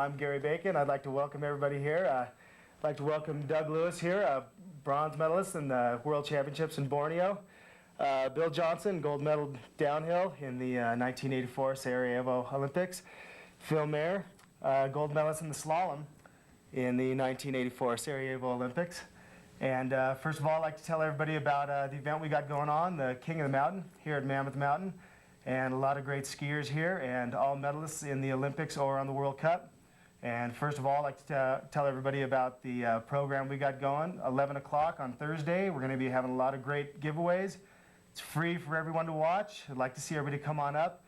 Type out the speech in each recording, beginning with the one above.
I'm Gary Bacon. I'd like to welcome everybody here. I'd like to welcome Doug Lewis here, a bronze medalist in the World Championships in Borneo. Bill Johnson, gold medal downhill in the 1984 Sarajevo Olympics. Phil Mayer, gold medalist in the slalom in the 1984 Sarajevo Olympics. And first of all, I'd like to tell everybody about the event we got going on, the King of the Mountain, here at Mammoth Mountain. And a lot of great skiers here, and all medalists in the Olympics or on the World Cup. And first of all, I'd like to tell everybody about the program we got going. 11 o'clock on Thursday, we're going to be having a lot of great giveaways. It's free for everyone to watch. I'd like to see everybody come on up.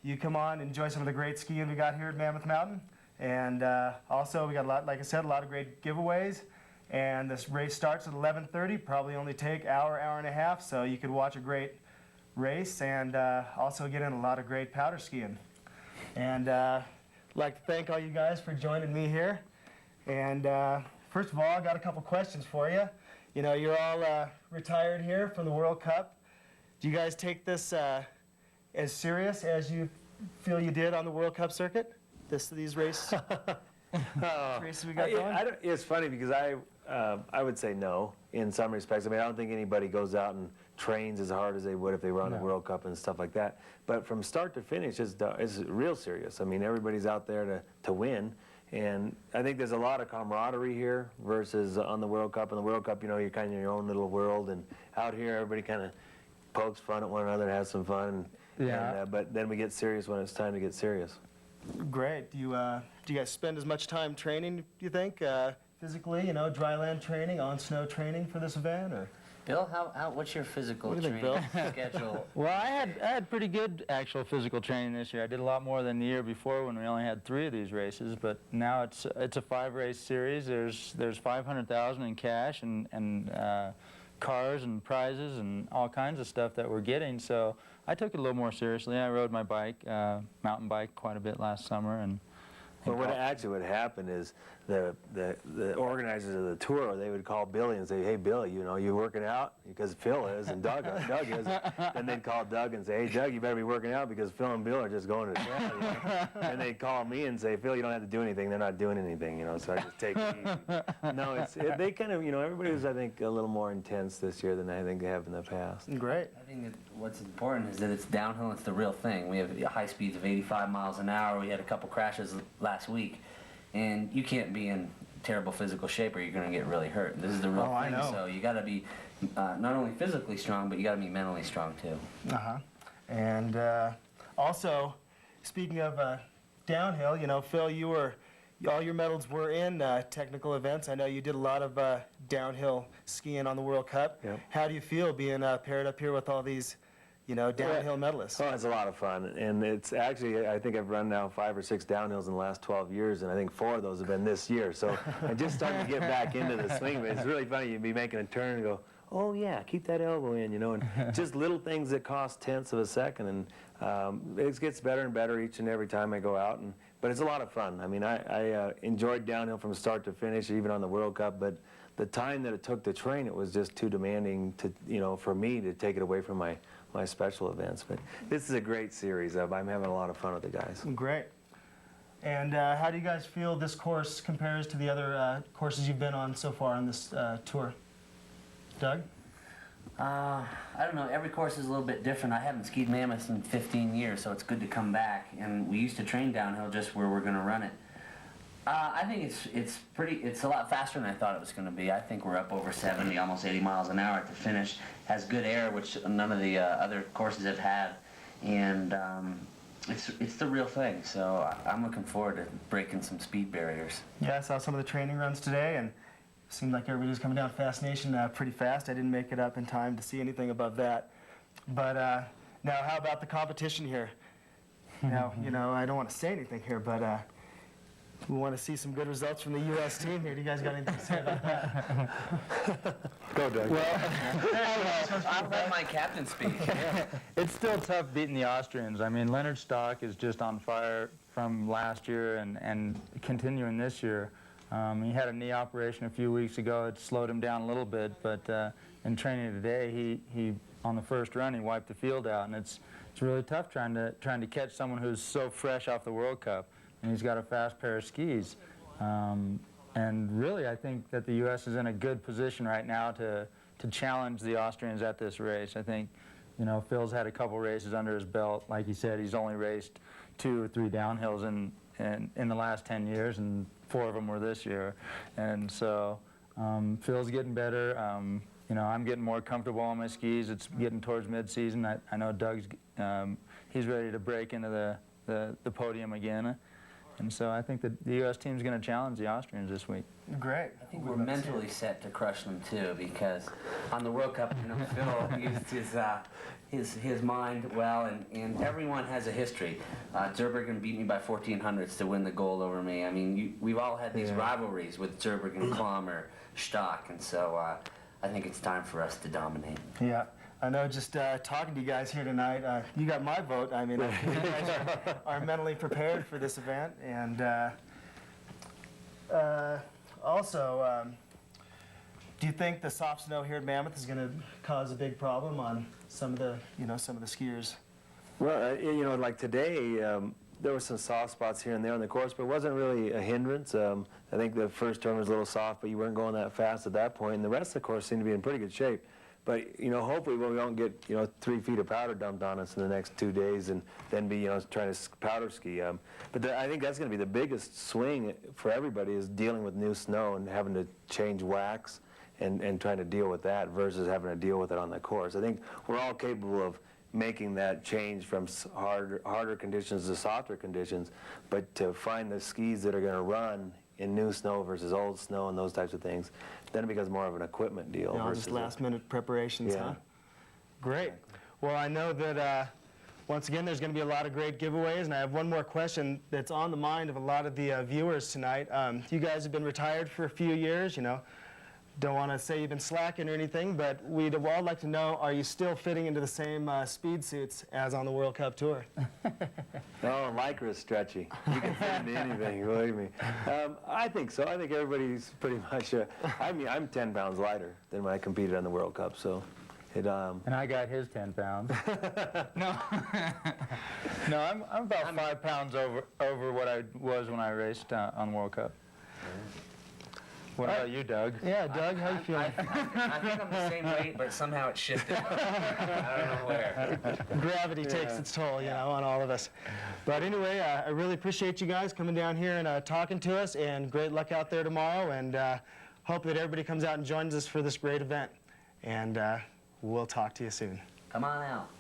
You come on, enjoy some of the great skiing we got here at Mammoth Mountain. And also, we got a lot, like I said, a lot of great giveaways. And this race starts at 11:30, probably only take hour and a half, so you could watch a great race and also get in a lot of great powder skiing. And I'd like to thank all you guys for joining me here. And first of all, I got a couple questions for you. You know, you're all retired here from the World Cup. Do you guys take this as serious as you feel you did on the World Cup circuit? These races we got going? It's funny because I would say no in some respects. I mean, I don't think anybody goes out and trains as hard as they would if they were on the World Cup and stuff like that. But from start to finish, it's real serious. I mean, everybody's out there to win. And I think there's a lot of camaraderie here versus on the World Cup. In the World Cup, you know, you're kind of in your own little world. And out here, everybody kind of pokes fun at one another and has some fun. But then we get serious when it's time to get serious. Great. Do you guys spend as much time training, do you think, physically, you know, dry land training, on snow training for this event? Or? Bill, what's your physical training schedule? Well, I had pretty good actual physical training this year. I did a lot more than the year before when we only had 3 of these races. But now it's a 5-race series. There's $500,000 in cash and cars and prizes and all kinds of stuff that we're getting. So I took it a little more seriously. I rode my bike, mountain bike, quite a bit last summer. And well, what actually would happen is the organizers of the tour, they would call Billy and say, "Hey, Billy, you know, you working out?" Because Phil is and Doug is. Then they'd call Doug and say, "Hey, Doug, you better be working out because Phil and Bill are just going to town." You know? And they'd call me and say, "Phil, you don't have to do anything. They're not doing anything, you know, so I just take it easy." No, they kind of, you know, everybody was, I think, a little more intense this year than I think they have in the past. Great. I think that what's important is that it's downhill. It's the real thing. We have high speeds of 85 miles an hour. We had a couple crashes last week, and you can't be in terrible physical shape or you're going to get really hurt. This is the real thing. I know. So you got to be not only physically strong, but you got to be mentally strong too. And also, speaking of downhill, you know, Phil, all your medals were in technical events. I know you did a lot of downhill skiing on the World Cup. Yep. How do you feel being paired up here with all these, you know, downhill medalists? Oh, it's a lot of fun, and it's actually, I think I've run now 5 or 6 downhills in the last 12 years, and I think 4 of those have been this year. So I'm just starting to get back into the swing, but it's really funny. You'd be making a turn and go, "Oh yeah, keep that elbow in," you know, and just little things that cost tenths of a second, and it gets better and better each and every time I go out, but it's a lot of fun. I mean, I enjoyed downhill from start to finish, even on the World Cup, but the time that it took to train, it was just too demanding to, you know, for me to take it away from my special events. But this is a great series. I'm having a lot of fun with the guys. Great. And how do you guys feel this course compares to the other courses you've been on so far on this tour? Doug? I don't know. Every course is a little bit different. I haven't skied Mammoth in 15 years, so it's good to come back. And we used to train downhill just where we're going to run it. I think it's a lot faster than I thought it was going to be. I think we're up over 70, almost 80 miles an hour at the finish. Has good air, which none of the other courses have had, and it's the real thing. So I'm looking forward to breaking some speed barriers. Yeah, I saw some of the training runs today, and it seemed like everybody was coming down Fast Nation pretty fast. I didn't make it up in time to see anything above that. But now, how about the competition here? Now, you know, I don't want to say anything here, but we want to see some good results from the U.S. team here. Do you guys got anything to say about that? Go, Doug. Well, I'll let my captain speak. it's still tough beating the Austrians. I mean, Leonard Stock is just on fire from last year and continuing this year. He had a knee operation a few weeks ago. It slowed him down a little bit, but in training today, he on the first run, he wiped the field out, and it's really tough trying to catch someone who's so fresh off the World Cup. and he's got a fast pair of skis. And really, I think that the U.S. is in a good position right now to challenge the Austrians at this race. I think, you know, Phil's had a couple races under his belt. Like he said, he's only raced 2 or 3 downhills in the last 10 years, and 4 of them were this year. And so Phil's getting better. You know, I'm getting more comfortable on my skis. It's getting towards mid-season. I know Doug's, he's ready to break into the podium again. And so I think that the U.S. team's going to challenge the Austrians this week. Great. I think we're mentally set to crush them too, because on the World Cup, you know, Phil used his mind well, and everyone has a history. Zurbriggen beat me by 1400ths to win the gold over me. I mean, we've all had these rivalries with Zurbriggen, Klammer, Stock, and so I think it's time for us to dominate. Yeah. I know, just talking to you guys here tonight, you got my vote. I mean, I think you guys are mentally prepared for this event. And also, do you think the soft snow here at Mammoth is going to cause a big problem on some of the, some of the skiers? Well, you know, like today, there were some soft spots here and there on the course, but it wasn't really a hindrance. I think the first turn was a little soft, but you weren't going that fast at that point, and the rest of the course seemed to be in pretty good shape. But, you know, hopefully we don't get, 3 feet of powder dumped on us in the next 2 days and then be, trying to powder ski. But I think that's going to be the biggest swing for everybody, is dealing with new snow and having to change wax and trying to deal with that versus having to deal with it on the course. I think we're all capable of making that change from harder conditions to softer conditions, but to find the skis that are going to run in new snow versus old snow and those types of things, then it becomes more of an equipment deal. Versus just last-minute preparations, yeah. Huh? Great. Well, I know that once again there's going to be a lot of great giveaways, and I have one more question that's on the mind of a lot of the viewers tonight. You guys have been retired for a few years, Don't want to say you've been slacking or anything, but we'd all like to know, are you still fitting into the same speed suits as on the World Cup Tour? Oh, Lycra's stretchy. You can fit into anything, believe me. I think so. I think everybody's pretty much, I mean, I'm 10 pounds lighter than when I competed on the World Cup, so it... And I got his 10 pounds. No, no, I'm about 5 pounds over what I was when I raced on World Cup. What about you, Doug? Yeah, Doug, how you feeling? I think I'm the same weight, but somehow it shifted. I don't know where. Gravity takes its toll, on all of us. But anyway, I really appreciate you guys coming down here and talking to us, and great luck out there tomorrow, and hope that everybody comes out and joins us for this great event. And we'll talk to you soon. Come on out.